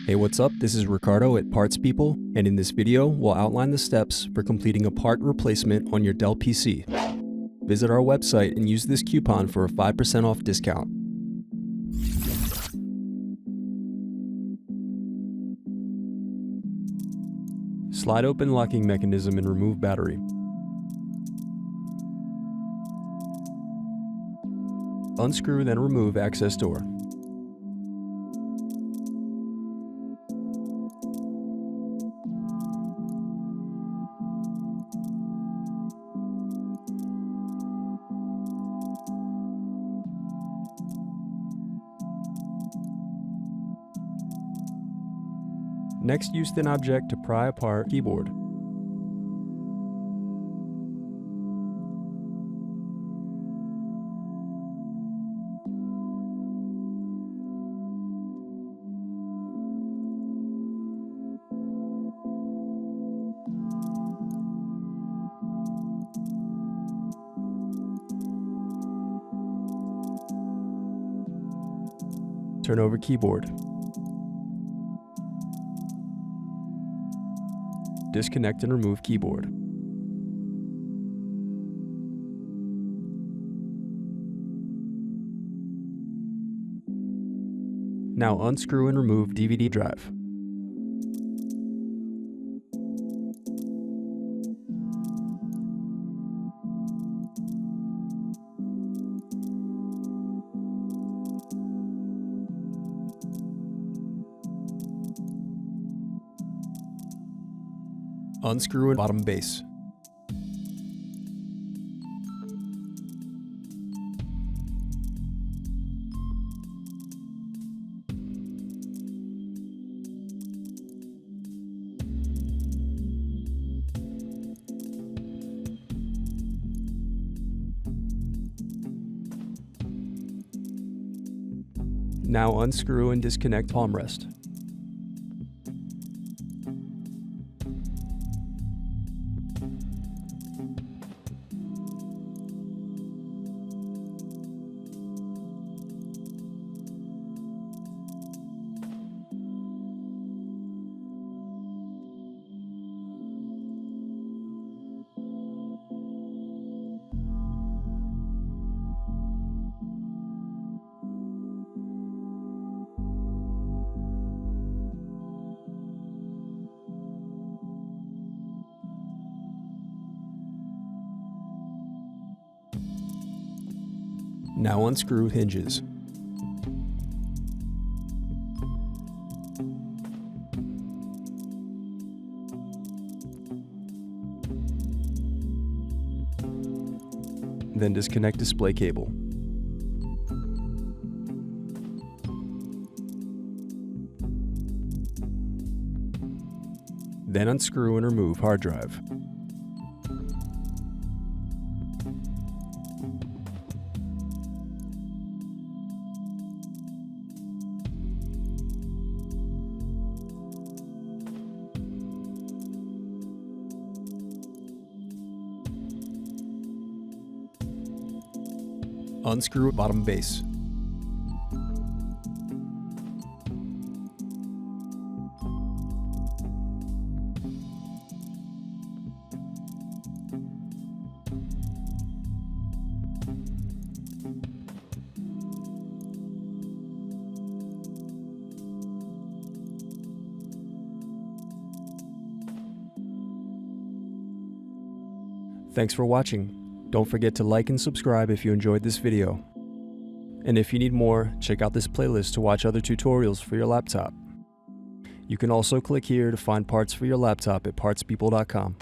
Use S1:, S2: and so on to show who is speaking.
S1: Hey, what's up? This is Ricardo at Parts People, and in this video, we'll outline the steps for completing a part replacement on your Dell PC. Visit our website and use this coupon for a 5% off discount. Slide open locking mechanism and remove battery. Unscrew, then remove access door. Next, use thin object to pry apart keyboard. Turn over keyboard. Disconnect and remove keyboard. Now unscrew and remove DVD drive. Unscrew and bottom base. Now unscrew and disconnect palm rest. Now unscrew hinges. Then disconnect display cable. Then unscrew and remove hard drive. Unscrew bottom base. Thanks for watching. Don't forget to like and subscribe if you enjoyed this video. And if you need more, check out this playlist to watch other tutorials for your laptop. You can also click here to find parts for your laptop at partspeople.com.